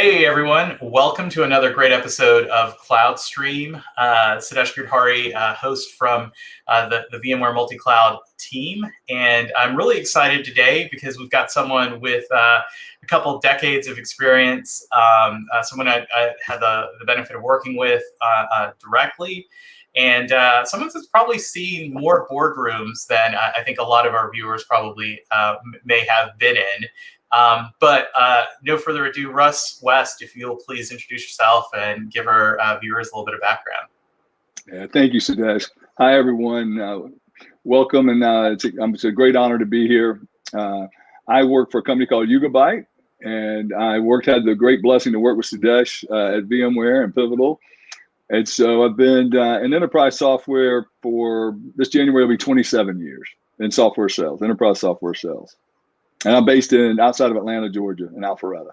Hey everyone, welcome to another great episode of Cloud Stream. Siddhesh Girdhari, host from the VMware multi-cloud team. And I'm really excited today because we've got someone with a couple decades of experience, someone I had the benefit of working with directly, and someone that's probably seen more boardrooms than I think a lot of our viewers probably may have been in. But no further ado, Russ West, if you'll please introduce yourself and give our viewers a little bit of background. Yeah, thank you, Siddhesh. Hi, everyone. Welcome, and it's a great honor to be here. I work for a company called Yugabyte, and I had the great blessing to work with Siddhesh at VMware and Pivotal. And so I've been in enterprise software for this January will be 27 years in software sales, enterprise software sales. And I'm based outside of Atlanta, Georgia, in Alpharetta.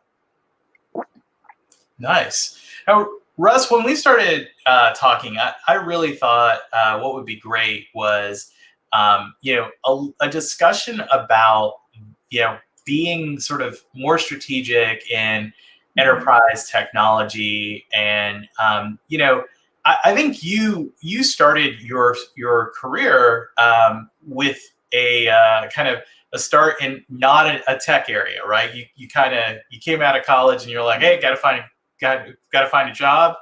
Nice. Now, Russ, when we started talking, I really thought what would be great was, a discussion about, being sort of more strategic in enterprise technology. And, I think you started your career with a kind of a start in not a tech area, right? You came out of college and you're like, hey, gotta find a job.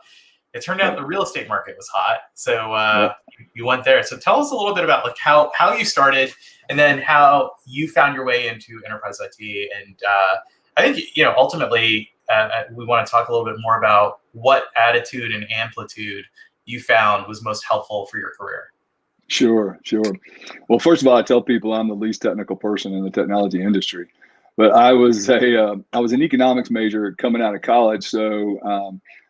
It turned out the real estate market was hot, so you went there. So tell us a little bit about like how you started, and then how you found your way into enterprise IT. And I think ultimately we want to talk a little bit more about what attitude and amplitude you found was most helpful for your career. Sure. Well, first of all, I tell people I'm the least technical person in the technology industry, but I was an economics major coming out of college. So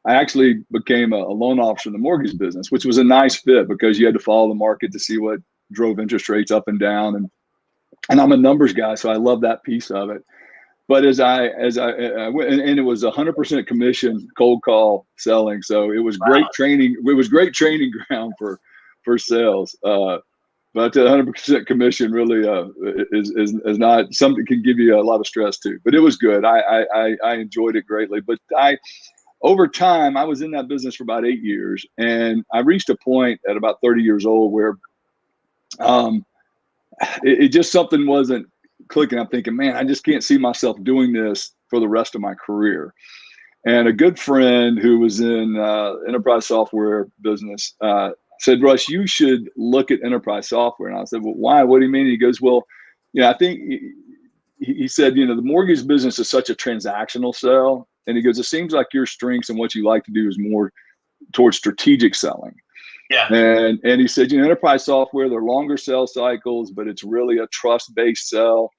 I actually became a loan officer in the mortgage business, which was a nice fit because you had to follow the market to see what drove interest rates up and down. And I'm a numbers guy, so I love that piece of it. But as I went, and it was 100% commission, cold call selling. So it was great training. It was great training ground for sales, but 100% commission really is not something, can give you a lot of stress too. But it was good. I enjoyed it greatly. But over time, I was in that business for about 8 years, and I reached a point at about 30 years old where it just something wasn't clicking. I'm thinking, man, I just can't see myself doing this for the rest of my career. And a good friend who was in enterprise software business said, Russ, you should look at enterprise software. And I said, well, why? What do you mean? He goes, well, I think he said, the mortgage business is such a transactional sell. And he goes, it seems like your strengths and what you like to do is more towards strategic selling. Yeah. And he said, enterprise software, they're longer sales cycles, but it's really a trust-based sell.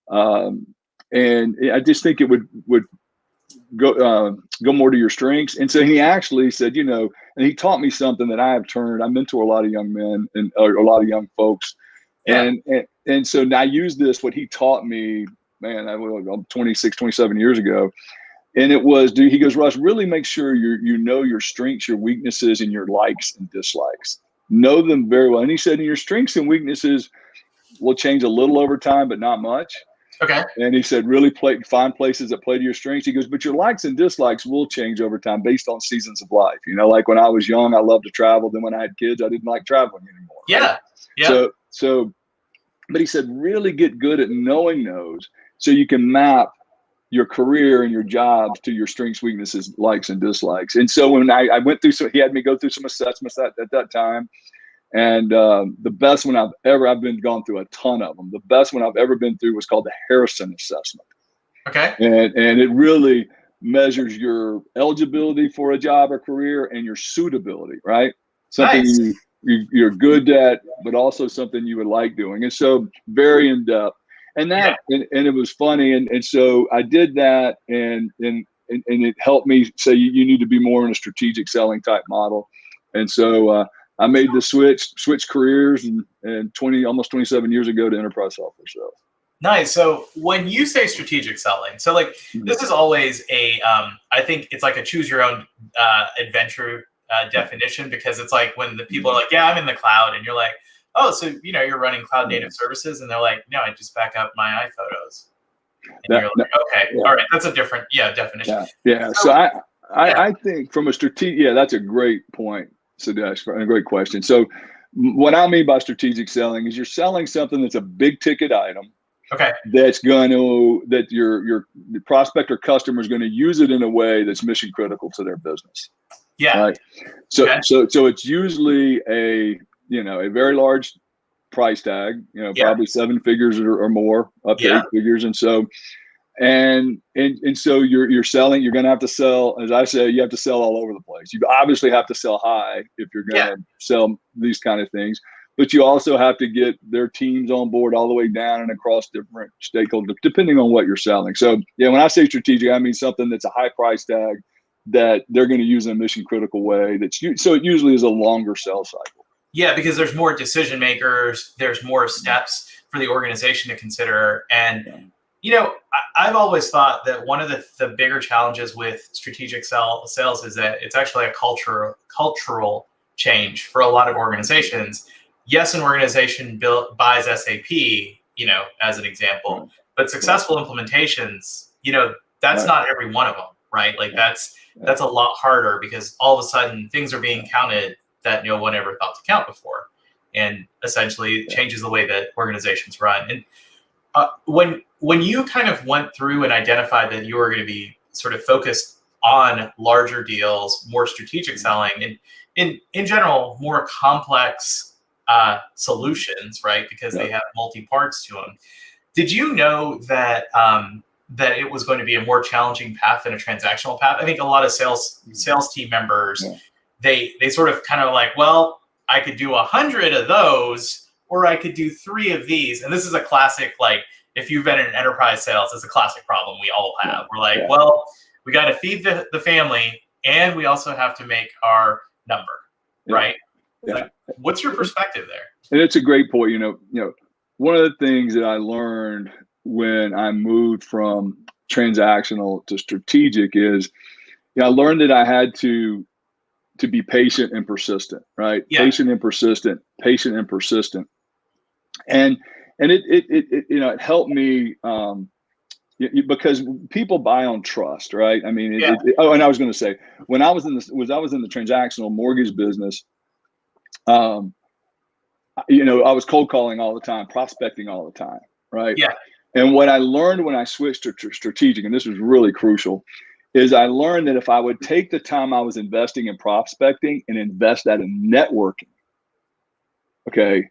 And I just think it would go more to your strengths. And so he actually said, and he taught me something that I mentor a lot of young men and a lot of young folks. Yeah. And so now I use this, what he taught me, man, I'm 26, 27 years ago. And it was, he goes, Russ, really make sure you know your strengths, your weaknesses, and your likes and dislikes. Know them very well. And he said, your strengths and weaknesses will change a little over time, but not much. Okay. And he said, really find places that play to your strengths. He goes, but your likes and dislikes will change over time based on seasons of life. Like when I was young, I loved to travel. Then when I had kids, I didn't like traveling anymore. Yeah. Right? Yeah. So, but he said, really get good at knowing those so you can map your career and your jobs to your strengths, weaknesses, likes, and dislikes. And so when I went through, so he had me go through some assessments at that time. And the best one I've gone through a ton of them. The best one I've ever been through was called the Harrison assessment. Okay. And it really measures your eligibility for a job or career and your suitability, right? Something Nice. you're good at, but also something you would like doing. And so very in depth. And and it was funny. And so I did that, and it helped me say you need to be more in a strategic selling type model. And so I made the switch careers and almost 27 years ago to enterprise software sales. Nice. So when you say strategic selling, so like this is always I think it's like a choose your own adventure definition, because it's like when the people are like, yeah, I'm in the cloud, and you're like, oh, so you're running cloud native services, and they're like, no, I just back up my iPhotos. And you're like, okay, yeah. all right, that's a different, definition. Yeah. So I think from a strategic, that's a great point, Sudesh, and a great question. So what I mean by strategic selling is you're selling something that's a big ticket item. Okay. That your prospect or customer is going to use it in a way that's mission critical to their business. Yeah. Right. So it's usually a very large price tag, probably 7 figures or more, up to 8 figures. And so so you're selling, you're going to have to sell, as I say, you have to sell all over the place. You obviously have to sell high if you're going to sell these kind of things, but you also have to get their teams on board all the way down and across different stakeholders, depending on what you're selling. So when I say strategic, I mean something that's a high price tag that they're going to use in a mission critical way. So it usually is a longer sales cycle. Yeah, because there's more decision makers, there's more steps for the organization to consider. And, I've always thought that one of the bigger challenges with strategic sales is that it's actually a cultural change for a lot of organizations. Yes, an organization buys SAP, as an example, but successful implementations, that's not every one of them, right? Like that's a lot harder because all of a sudden things are being counted that no one ever thought to count before, and essentially changes the way that organizations run. And when you kind of went through and identified that you were going to be sort of focused on larger deals, more strategic selling, and in general, more complex solutions, right? Because they have multi-parts to them. Did you know that that it was going to be a more challenging path than a transactional path? I think a lot of sales team members, they sort of kind of like, well, I could do 100 of those, or I could do 3 of these. And this is a classic, like, if you've been in enterprise sales, it's a classic problem we all have. We're like, well, we got to feed the family, and we also have to make our number, right? Like, what's your perspective there? And it's a great point. One of the things that I learned when I moved from transactional to strategic is, I learned that I had to be patient and persistent, right? Patient and persistent. And it helped me because people buy on trust, right? I mean, and I was going to say, when I was in the transactional mortgage business, I was cold calling all the time, prospecting all the time, right? Yeah. And what I learned when I switched to strategic, and this was really crucial, is I learned that if I would take the time I was investing in prospecting and invest that in networking, the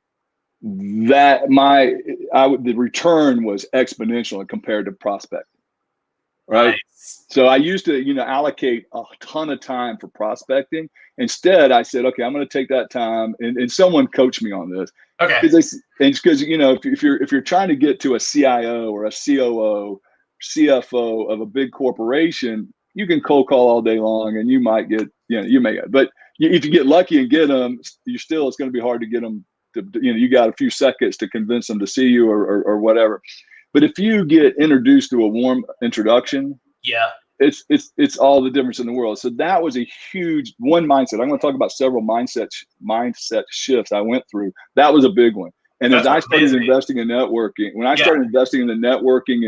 return was exponential compared to prospecting, right? Nice. So I used to, allocate a ton of time for prospecting. Instead, I said, okay, I'm going to take that time, and someone coached me on this. Okay. Because if you're trying to get to a CIO or a COO, CFO of a big corporation, you can cold call all day long, and you might get, but if you get lucky and get them, it's going to be hard to get them. You got a few seconds to convince them to see you or whatever. But if you get introduced to a warm introduction, it's all the difference in the world. So that was a huge mindset. I'm going to talk about several mindset shifts I went through. That was a big one. And as I started investing in networking, when I started investing in the networking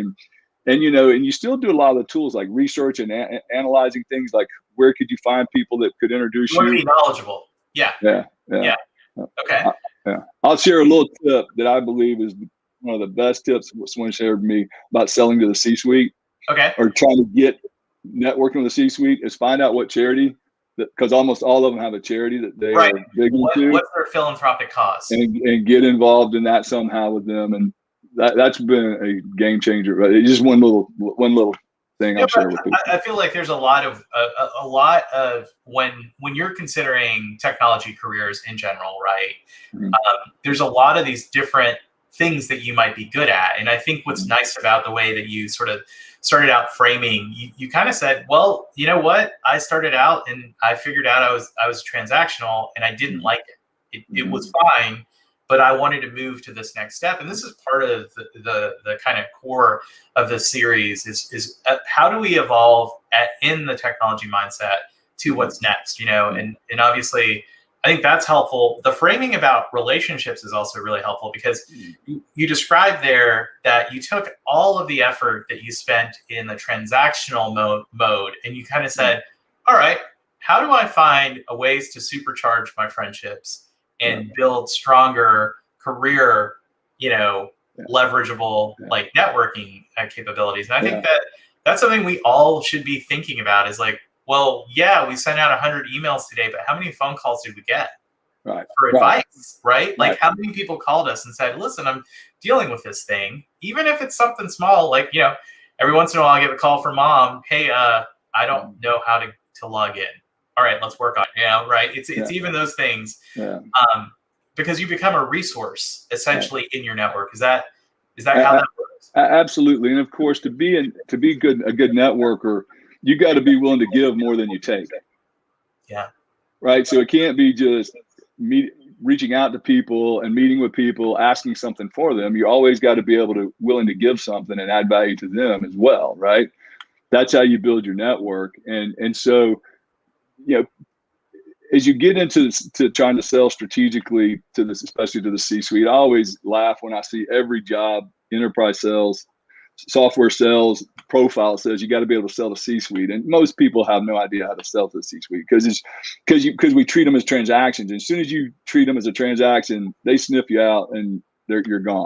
and you still do a lot of the tools like research and analyzing things like where could you find people that could introduce you. You want to be knowledgeable. Yeah. Okay. I'll share a little tip that I believe is one of the best tips someone shared with me about selling to the C-suite. Okay. Or trying to get networking with the C-suite is find out what charity, because almost all of them have a charity that they are big into. What's their philanthropic cause? And get involved in that somehow with them, and that's been a game changer. Right? It's just one little thing I'll share with people. I feel like there's a lot of when you're considering technology careers in general, right? Mm-hmm. There's a lot of these different things that you might be good at, and I think what's nice about the way that you sort of started out framing, you kind of said, well, you know what? I started out and I figured out I was transactional and I didn't like it. It was fine, but I wanted to move to this next step. And this is part of the kind of core of the series is how do we evolve in the technology mindset to what's next, and obviously I think that's helpful. The framing about relationships is also really helpful, because you described there that you took all of the effort that you spent in the transactional mode and you kind of said, all right, how do I find ways to supercharge my friendships and build stronger career, leverageable like networking capabilities? And I think that that's something we all should be thinking about, is like, well, yeah, we sent out 100 emails today, but how many phone calls did we get for advice, right? Like, how many people called us and said, listen, I'm dealing with this thing, even if it's something small, like, every once in a while I get a call from mom, hey, I don't know how to log in. All right, let's work on it, right? It's even those things, because you become a resource essentially in your network. Is that how that works? Absolutely. And of course, to be a good networker, you got to be willing to give more than you take. Yeah. Right. So it can't be just reaching out to people and meeting with people, asking something for them. You always got to be willing to give something and add value to them as well. Right. That's how you build your network. And so, as you get into trying to sell strategically to this, especially to the C-suite, I always laugh when I see every job, enterprise sales, software sales profile says you got to be able to sell to C-suite, and most people have no idea how to sell to the C-suite because we treat them as transactions. And as soon as you treat them as a transaction, they sniff you out and you're gone.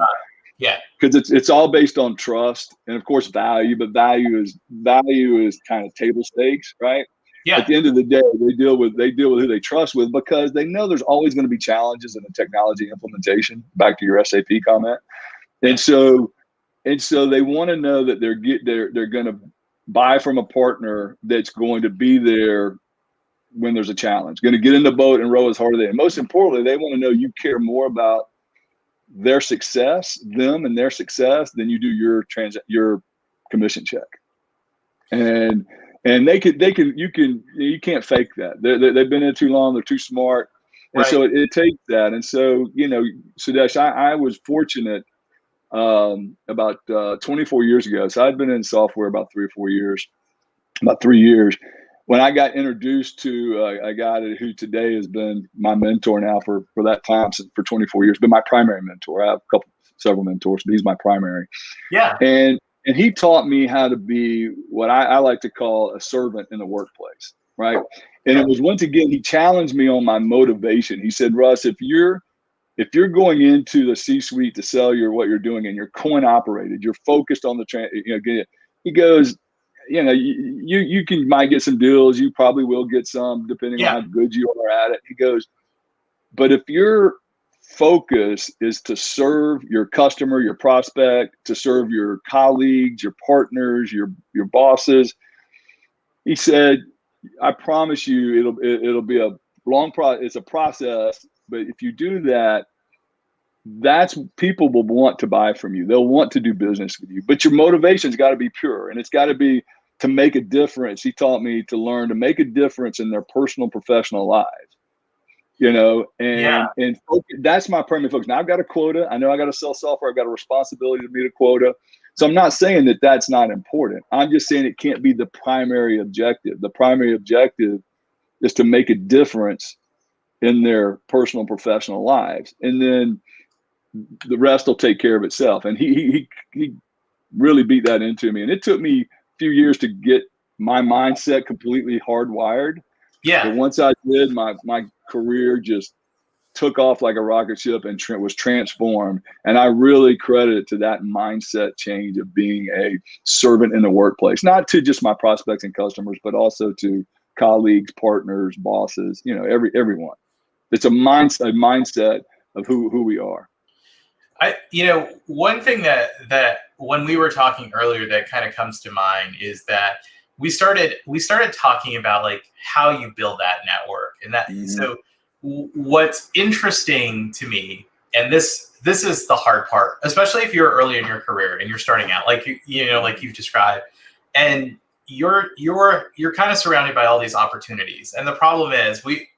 Yeah, because it's all based on trust and of course value, but value is kind of table stakes, right? Yeah. At the end of the day, they deal with who they trust with, because they know there's always going to be challenges in the technology implementation. Back to your SAP comment, and so they want to know that they're going to buy from a partner that's going to be there when there's a challenge, going to get in the boat and row as hard as they. And most importantly, they want to know you care more about their success, them and their success, than you do your commission check. And you can't fake that. They've been in it too long. They're too smart. And so it takes that. And so, Sudesh, I was fortunate about 24 years ago. So I'd been in software about 3 years, when I got introduced to a guy who today has been my mentor now for that time, for 24 years, been my primary mentor. I have several mentors, but he's my primary. Yeah. And he taught me how to be what I like to call a servant in the workplace, right? And it was, once again, he challenged me on my motivation. He said, Russ, if you're going into the C-suite to sell what you're doing and you're coin operated, you're focused on he goes, you might get some deals. You probably will get some, depending on how good you are at it. He goes, but if your focus is to serve your customer, your prospect, to serve your colleagues, your partners, your bosses, he said, I promise you, it'll be a long process. It's a process, but if you do that, people will want to buy from you. They'll want to do business with you, but your motivation's got to be pure, and it's got to be to make a difference. He taught me to learn to make a difference in their personal, professional lives, and that's my primary focus. Now I've got a quota. I know I got to sell software. I've got a responsibility to meet a quota. So I'm not saying that that's not important. I'm just saying it can't be the primary objective. The primary objective is to make a difference in their personal, professional lives, and then the rest will take care of itself. And he really beat that into me. And it took me a few years to get my mindset completely hardwired. Yeah. But once I did, my career just took off like a rocket ship and was transformed. And I really credit it to that mindset change of being a servant in the workplace, not to just my prospects and customers, but also to colleagues, partners, bosses, everyone. It's a mindset of who we are. One thing that when we were talking earlier that kind of comes to mind is that we started talking about like how you build that network, and that so what's interesting to me, and this is the hard part, especially if you're early in your career and you're starting out, like like you've described, and you're kind of surrounded by all these opportunities, and the problem is we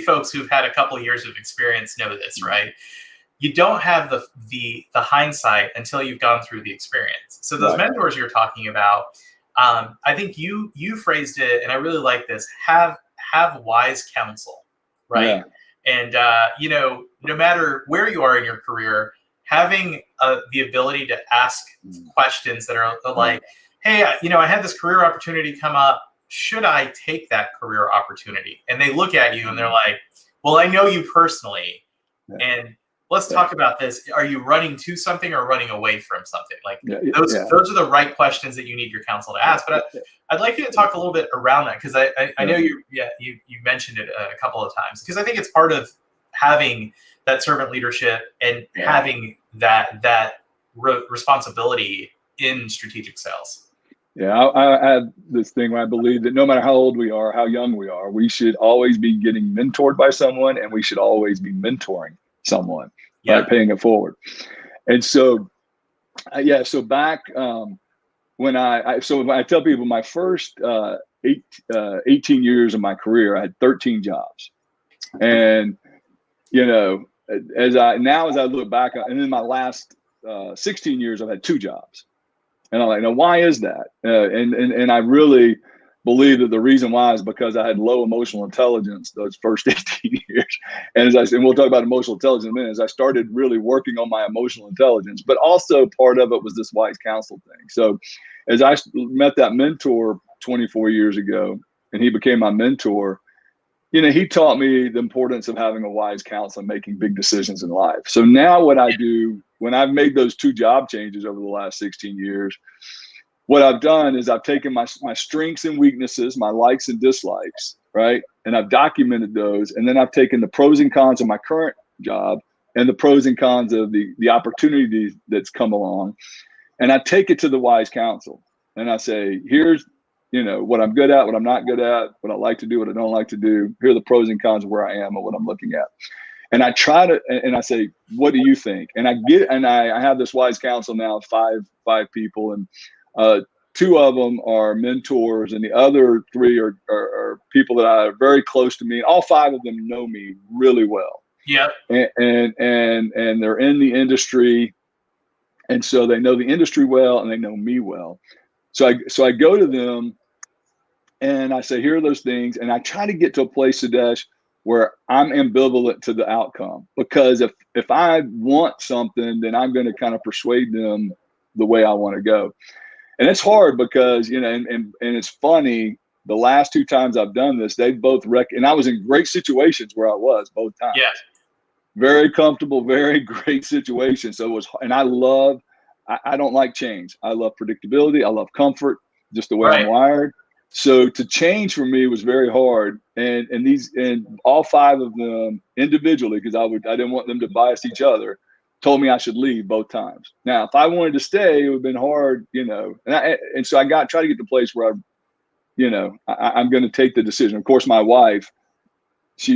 folks who've had a couple of years of experience know this, right? You don't have the hindsight until you've gone through the experience. So those mentors you're talking about, I think you phrased it, and I really like this: have wise counsel, right? Yeah. And no matter where you are in your career, having the ability to ask questions that are like, hey, I had this career opportunity come up. Should I take that career opportunity? And they look at you and they're like, well, I know you personally, and let's talk about this. Are you running to something or running away from something? Like those are the right questions that you need your counsel to ask. But I'd like you to talk a little bit around that, because I know you mentioned it a couple of times, because I think it's part of having that servant leadership and having that responsibility in strategic sales. Yeah, I have this thing where I believe that no matter how old we are, how young we are, we should always be getting mentored by someone, and we should always be mentoring someone, right? Paying it forward. And so, so back when I tell people my first 18 years of my career, I had 13 jobs. And, as I look back, and in my last 16 years, I've had 2 jobs. And I'm like, now, why is that? And I really believe that the reason why is because I had low emotional intelligence those first 18 years. And we'll talk about emotional intelligence in a minute, as I started really working on my emotional intelligence, but also part of it was this wise counsel thing. So as I met that mentor 24 years ago, and he became my mentor, he taught me the importance of having a wise counsel and making big decisions in life. So now what I do when I've made those 2 job changes over the last 16 years, what I've done is I've taken my strengths and weaknesses, my likes and dislikes, right? And I've documented those. And then I've taken the pros and cons of my current job and the pros and cons of the opportunity that's come along. And I take it to the wise counsel. And I say, here's, what I'm good at, what I'm not good at, what I like to do, what I don't like to do. Here are the pros and cons of where I am and what I'm looking at. And I try to, and I say, what do you think? And I have this wise counsel now, five people, and 2 of them are mentors, and the other 3 are people that are very close to me. And all 5 of them know me really well. Yeah. And they're in the industry. And so they know the industry well, and they know me well. So I go to them and I say, here are those things. And I try to get to a place, Sudesh, where I'm ambivalent to the outcome, because if I want something, then I'm going to kind of persuade them the way I want to go. And it's hard because, and it's funny, the last 2 times I've done this, they both and I was in great situations where I was both times. Yeah. Very comfortable, very great situation. So it was, and I don't like change. I love predictability. I love comfort, just the way I'm wired. So to change for me was very hard. And all 5 of them individually, because I didn't want them to bias each other, told me I should leave both times. Now, if I wanted to stay, it would have been hard, and so I try to get to the place where I'm going to take the decision. Of course, my wife, she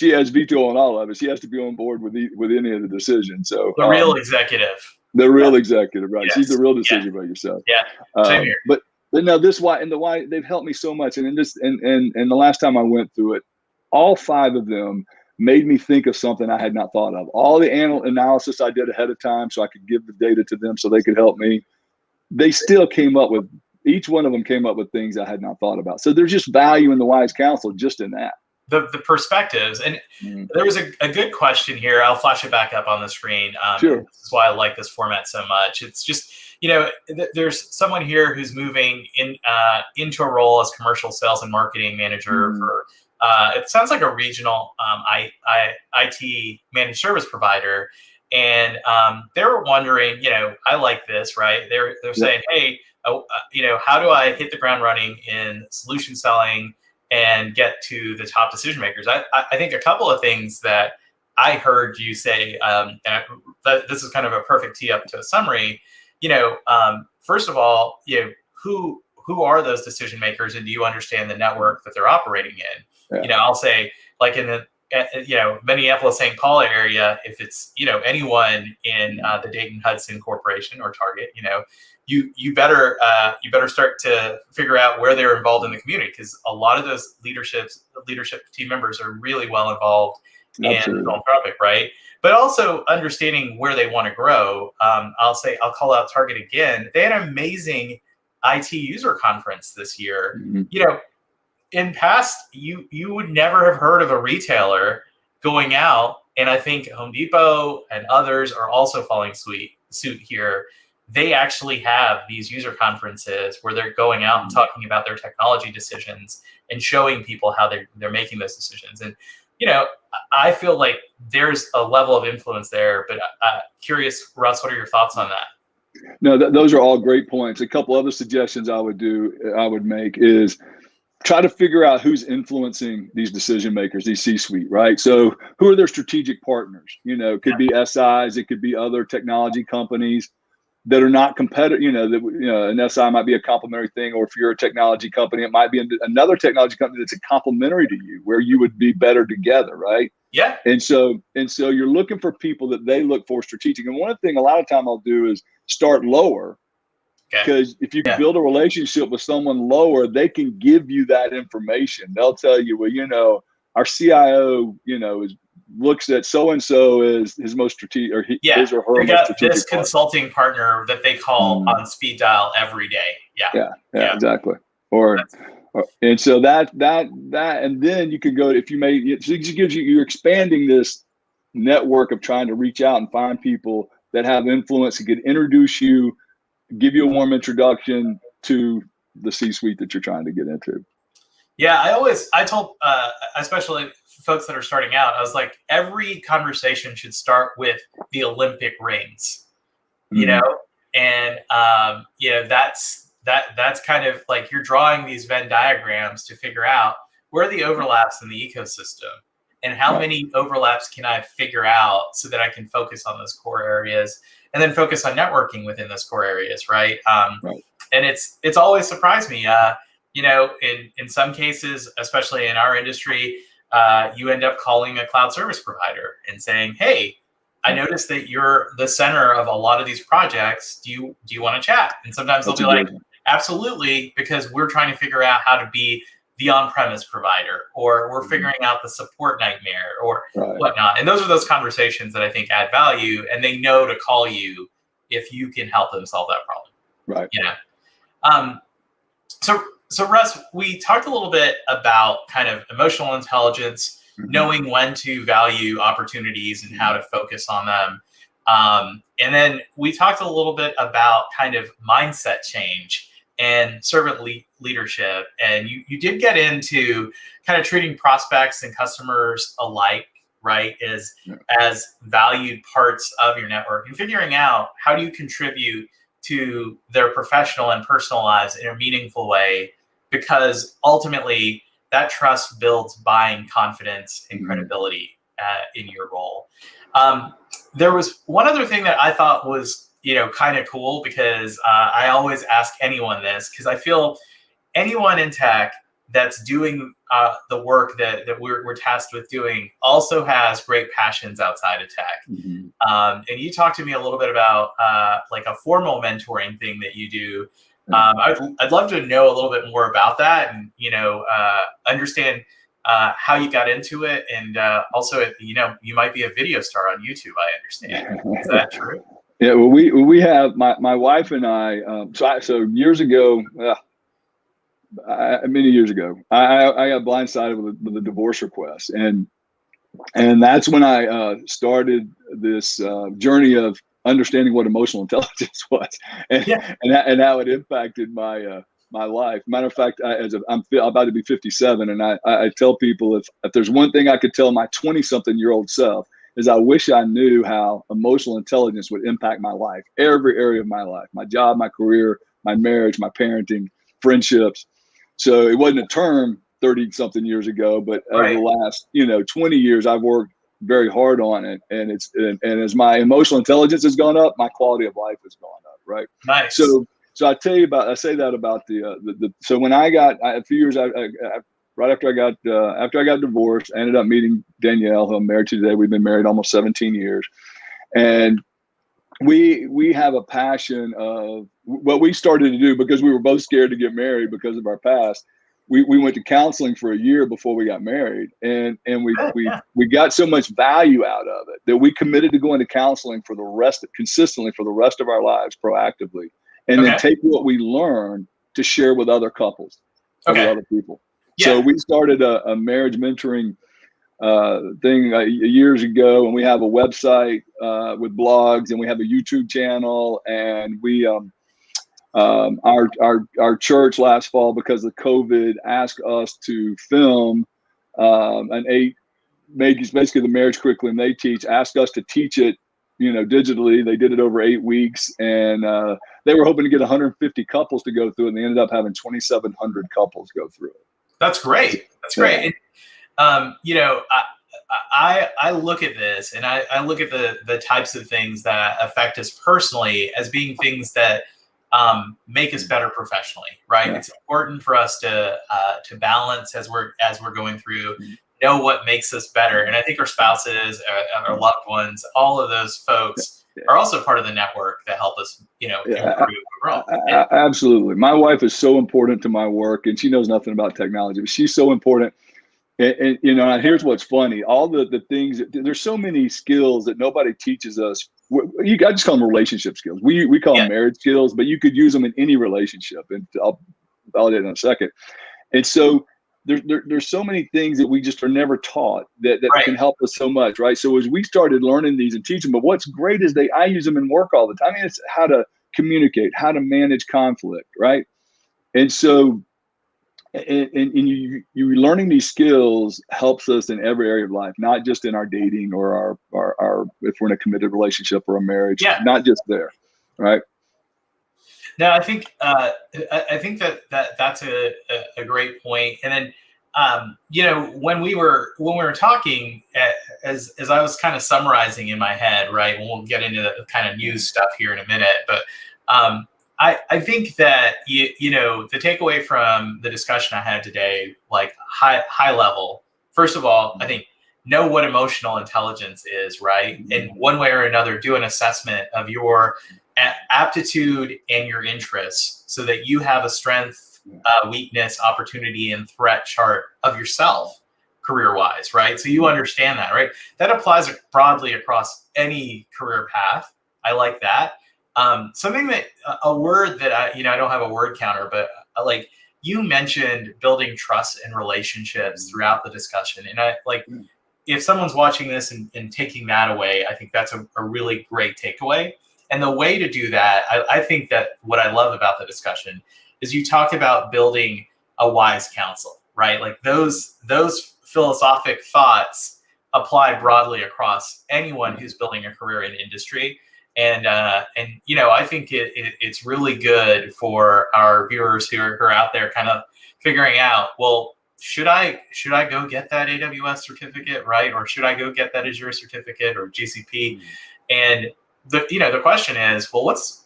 has veto on all of it. She has to be on board with any of the decisions. So the real executive. The real executive, right? Yes. She's the real decision about yourself. Yeah. Same here. But no, why they've helped me so much. And the last time I went through it, all 5 of them made me think of something I had not thought of. All the analysis I did ahead of time so I could give the data to them so they could help me. They still each one of them came up with things I had not thought about. So there's just value in the wise counsel just in that. The perspectives. And there was a good question here. I'll flash it back up on the screen. Sure. This is why I like this format so much. It's just, there's someone here who's moving into a role as commercial sales and marketing manager for, it sounds like a regional IT managed service provider. And they were wondering, I like this, right? They're saying, hey, how do I hit the ground running in solution selling and get to the top decision makers? I think a couple of things that I heard you say, this is kind of a perfect tee up to a summary. First of all, who are those decision makers, and do you understand the network that they're operating in? Yeah. I'll say, like in the Minneapolis, St. Paul area, if it's anyone in the Dayton Hudson Corporation or Target, you better start to figure out where they're involved in the community, because a lot of those leadership team members are really well involved in philanthropic, right? But also understanding where they want to grow. I'll call out Target again. They had an amazing IT user conference this year. in past, you would never have heard of a retailer going out, and I think Home Depot and others are also following suit here. They actually have these user conferences where they're going out and talking about their technology decisions and showing people how they're making those decisions. And I feel like there's a level of influence there. But curious, Russ, what are your thoughts on that? No, those are all great points. A couple other suggestions I would make is try to figure out who's influencing these decision makers, these C-suite, right? So who are their strategic partners? It could be SIs, it could be other technology companies that are not competitive. An SI might be a complementary thing, or if you're a technology company, it might be another technology company that's a complementary to you, where you would be better together, right? Yeah. And so you're looking for people that they look for strategic. And one thing a lot of time I'll do is start lower. Because if you build a relationship with someone lower, they can give you that information. They'll tell you, well, our CIO, looks at so-and-so as his most strategic, or his or her they most got strategic this consulting partner that they call on speed dial every day. Yeah, exactly. And so that, and then you can go, if you may, it just gives you're expanding this network of trying to reach out and find people that have influence and can introduce you, give you a warm introduction to the C-suite that you're trying to get into. Yeah, I told, especially folks that are starting out, I was like, every conversation should start with the Olympic rings, and that's kind of like you're drawing these Venn diagrams to figure out where are the overlaps in the ecosystem and how many overlaps can I figure out so that I can focus on those core areas and then focus on networking within those core areas, right? And it's always surprised me, in some cases, especially in our industry, you end up calling a cloud service provider and saying, hey, I noticed that you're the center of a lot of these projects. Do you want to chat? And sometimes they'll be like, absolutely, because we're trying to figure out how to be the on-premise provider, or we're figuring out the support nightmare or whatnot. And those are those conversations that I think add value, and they know to call you if you can help them solve that problem. Right. Yeah. So Russ, we talked a little bit about kind of emotional intelligence, knowing when to value opportunities and how to focus on them. And then we talked a little bit about kind of mindset change and servant leadership. And you did get into kind of treating prospects and customers alike, right, as valued parts of your network, and figuring out how do you contribute to their professional and personal lives in a meaningful way, because ultimately that trust builds buying confidence and credibility in your role. There was one other thing that I thought was, kind of cool, because I always ask anyone this, because I feel anyone in tech that's doing the work that we're tasked with doing also has great passions outside of tech. And you talked to me a little bit about like a formal mentoring thing that you do. I'd love to know a little bit more about that, and understand how you got into it, and also you might be a video star on YouTube, I understand. Is that true? Yeah, well, we have my wife and I. So years ago, many years ago, I got blindsided with a divorce request, and that's when I started this journey of understanding what emotional intelligence was, and how it impacted my life. Matter of fact, I'm about to be 57, and I tell people, if there's one thing I could tell my 20-something-year-old self, is I wish I knew how emotional intelligence would impact my life, every area of my life, my job, my career, my marriage, my parenting, friendships. So it wasn't a term 30-something years ago, but over the last 20 years, I've worked very hard on it, and as my emotional intelligence has gone up, my quality of life has gone up. Right. Nice. So I say that about so when I got a few years right after I got divorced, I ended up meeting Danielle, who I'm married to today. We've been married almost 17 years, and we have a passion of what we started to do, because we were both scared to get married because of our past. We went to counseling for a year before we got married, and we got so much value out of it that we committed to going to counseling consistently for the rest of our lives, proactively, and then take what we learned to share with other couples, with other people. So Yeah. we started a marriage mentoring thing years ago, and we have a website with blogs, and we have a YouTube channel, and we our church last fall, because of COVID, asked us to film an basically the marriage curriculum they teach, asked us to teach it, digitally. They did it over 8 weeks, and they were hoping to get 150 couples to go through it, and they ended up having 2,700 couples go through it. That's great. That's great. Yeah. And, I look at this, and I look at the types of things that affect us personally as being things that make us better professionally, right? Yeah. It's important for us to balance as we're going through, know what makes us better. And I think our spouses, our loved ones, all of those folks are also part of the network that help us, improve overall. Absolutely. My wife is so important to my work, and she knows nothing about technology, but she's so important. And here's what's funny. All the things, there's so many skills that nobody teaches us. I just call them relationship skills. We call them marriage skills, but you could use them in any relationship. And I'll validate in a second. And so there's so many things that we just are never taught that Right. can help us so much, right? So as we started learning these and teaching, but what's great is I use them in work all the time. I mean, it's how to communicate, how to manage conflict, right? And so and you learning these skills helps us in every area of life, not just in our dating or our if we're in a committed relationship or a marriage, not just there, right? No, I think that's a great point. And then when we were talking, as I was kind of summarizing in my head, right? And we'll get into the kind of news stuff here in a minute, but I think that the takeaway from the discussion I had today, like high level, first of all, I think know what emotional intelligence is, right? And one way or another, do an assessment of your aptitude and your interests so that you have a strength, weakness, opportunity, and threat chart of yourself career-wise, right? So you understand that, right? That applies broadly across any career path. I like that. Something that a word that I don't have a word counter, but like you mentioned building trust and relationships throughout the discussion. And I like, if someone's watching this and taking that away, I think that's a really great takeaway. And the way to do that, I think that what I love about the discussion is you talk about building a wise counsel, right? Like those philosophic thoughts apply broadly across anyone who's building a career in industry. And I think it's really good for our viewers who are out there kind of figuring out, well, should I go get that AWS certificate, right? Or should I go get that Azure certificate or GCP? And the question is, well, what's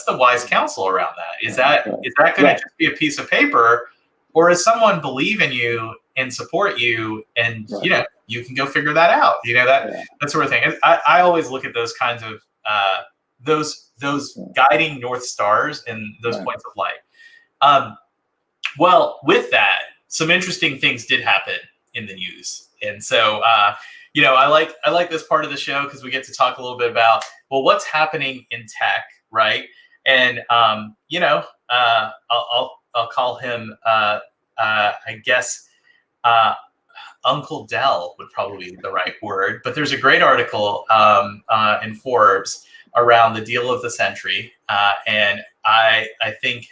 the wise counsel around that? Is that going to just be a piece of paper, or is someone believe in you and support you, and you can go figure that out? That sort of thing. And I always look at those kinds of those guiding North Stars and those points of light. Well, with that, some interesting things did happen in the news, and so I like this part of the show because we get to talk a little bit about, well, what's happening in tech, right? And I'll call him I guess Uncle Dell would probably be the right word, but there's a great article in Forbes around the deal of the century, and I think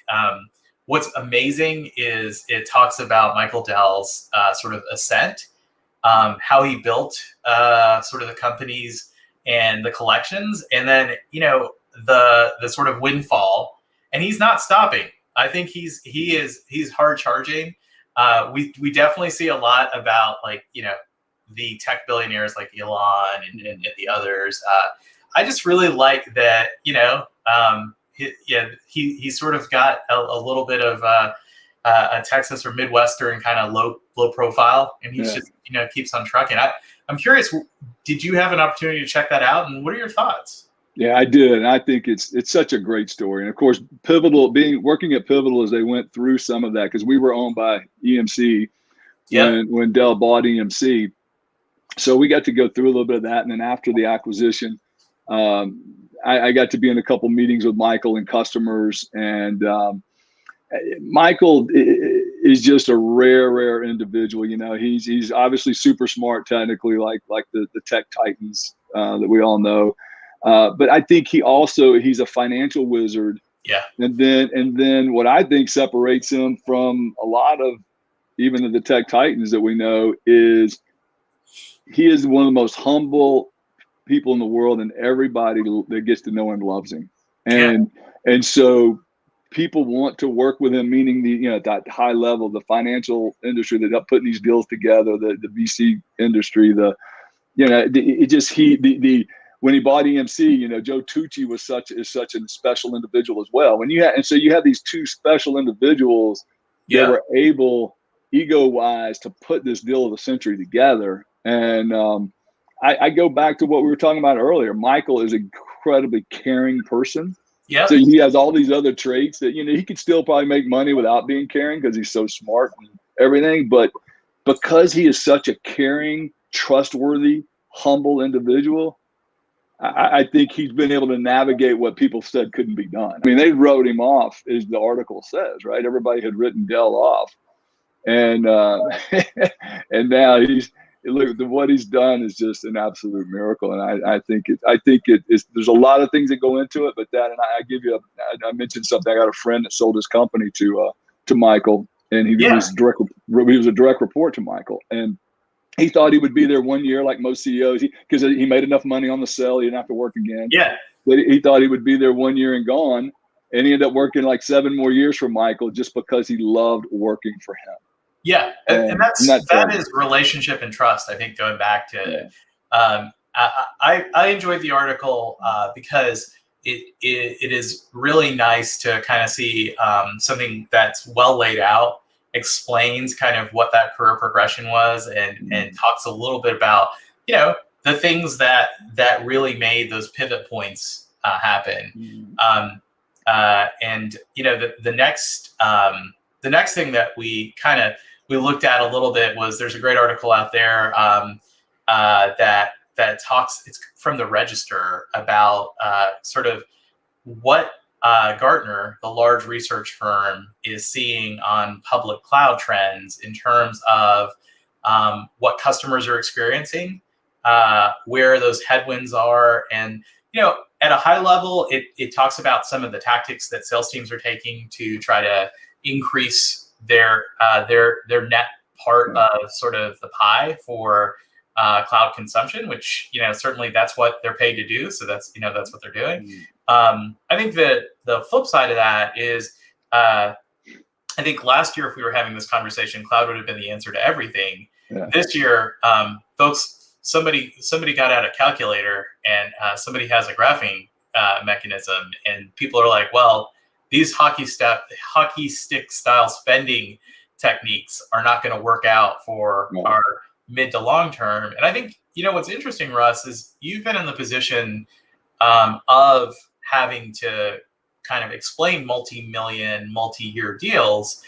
what's amazing is it talks about Michael Dell's sort of ascent, how he built sort of the companies and the collections, and then the sort of windfall, and he's not stopping. I think he's hard charging. We definitely see a lot about the tech billionaires like Elon and the others. I just really like that he sort of got a little bit of a Texas or Midwestern kind of low profile, and he's just keeps on trucking. I'm curious, did you have an opportunity to check that out, and what are your thoughts? Yeah, I did, and I think it's such a great story. And of course, Pivotal, working at Pivotal as they went through some of that, because we were owned by EMC when Dell bought EMC, so we got to go through a little bit of that. And then after the acquisition, I got to be in a couple meetings with Michael and customers. And Michael, is just a rare individual. He's obviously super smart technically, like the tech titans that we all know. But I think he's a financial wizard. Yeah. And then what I think separates him from a lot of even of the tech titans that we know is he is one of the most humble people in the world, and everybody that gets to know him loves him. And so people want to work with him, meaning that high level, the financial industry that up putting these deals together, the VC industry, when he bought EMC, Joe Tucci is such a special individual as well. So you have these two special individuals that were able, ego-wise, to put this deal of the century together. And I go back to what we were talking about earlier. Michael is an incredibly caring person. Yeah. So he has all these other traits that, he could still probably make money without being caring because he's so smart and everything. But because he is such a caring, trustworthy, humble individual, I think he's been able to navigate what people said couldn't be done. I mean, they wrote him off, as the article says, right? Everybody had written Dell off. And and now what he's done is just an absolute miracle. And I think there's a lot of things that go into it, but I mentioned something. I got a friend that sold his company to Michael, and he was a direct report to Michael. And he thought he would be there 1 year, like most CEOs, because he made enough money on the sell, he didn't have to work again. Yeah. But he thought he would be there 1 year and gone, and he ended up working like 7 more years for Michael just because he loved working for him. Yeah, and that is relationship and trust. I think going back to, I enjoyed the article because it is really nice to kind of see something that's well laid out, explains kind of what that career progression was, and talks a little bit about the things that really made those pivot points happen. And the next thing that we looked at a little bit was, there's a great article out there that talks, it's from the Register, about sort of what Gartner, the large research firm, is seeing on public cloud trends in terms of what customers are experiencing, where those headwinds are. And at a high level, it talks about some of the tactics that sales teams are taking to try to increase their net part of sort of the pie for cloud consumption, which certainly that's what they're paid to do. So that's that's what they're doing. I think that the flip side of that is, I think last year, if we were having this conversation, cloud would have been the answer to everything. This year, folks, somebody got out a calculator, and somebody has a graphing mechanism, and people are like, well, these hockey stick style spending techniques are not going to work out for our mid to long term. And I think, what's interesting, Russ, is you've been in the position of having to kind of explain multi-million, multi-year deals.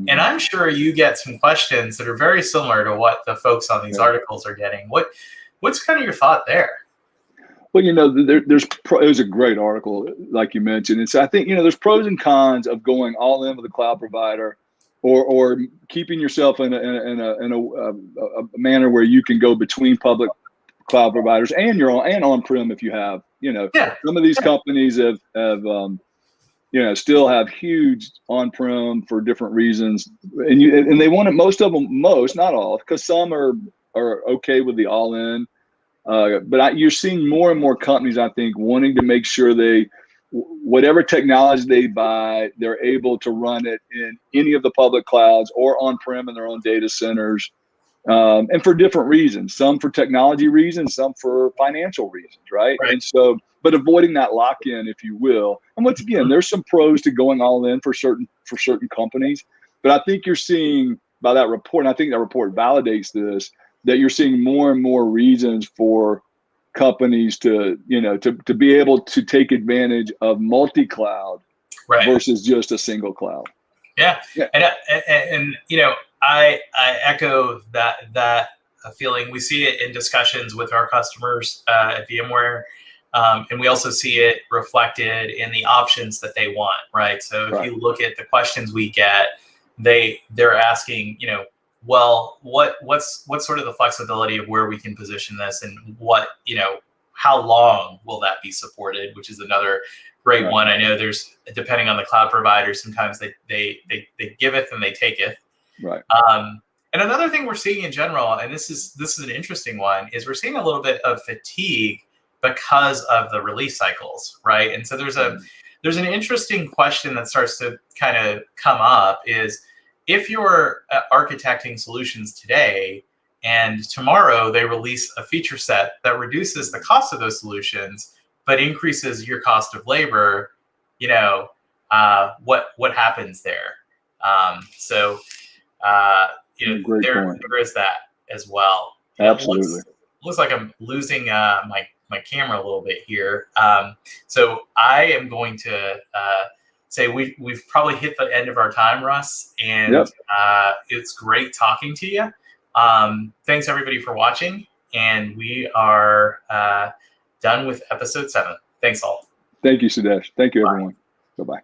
And I'm sure you get some questions that are very similar to what the folks on these articles are getting. What's kind of your thought there? Well, it was a great article, like you mentioned. And so I think, there's pros and cons of going all in with a cloud provider, or keeping yourself in a manner where you can go between public cloud providers and on-prem if you have, some of these companies have still have huge on-prem for different reasons. And they want it, most, not all, because some are okay with the all-in. But you're seeing more and more companies, I think, wanting to make sure whatever technology they buy, they're able to run it in any of the public clouds or on-prem in their own data centers, and for different reasons. Some for technology reasons, some for financial reasons, right? And so, but avoiding that lock-in, if you will. And once again, there's some pros to going all in for certain companies. But I think you're seeing by that report, and I think that report validates this, that you're seeing more and more reasons for companies to be able to take advantage of multi-cloud versus just a single cloud. Yeah. And I echo that feeling. We see it in discussions with our customers at VMware, and we also see it reflected in the options that they want, right? So if you look at the questions we get, they're asking, well, what's sort of the flexibility of where we can position this, and what, how long will that be supported, which is another great Right. one. I know there's, depending on the cloud provider, sometimes they giveth and they taketh. Right. And another thing we're seeing in general, and this is an interesting one, is we're seeing a little bit of fatigue because of the release cycles, right? And so there's an interesting question that starts to kind of come up is, if you're architecting solutions today and tomorrow they release a feature set that reduces the cost of those solutions but increases your cost of labor, what happens there? Great point. There is that as well. Absolutely. Looks like I'm losing my camera a little bit here. So I am going to say we've probably hit the end of our time, Russ, and Yep. It's great talking to you. Thanks everybody for watching, and we are done with episode 7. Thanks all. Thank you, Sudesh. Thank you, everyone. Bye-bye.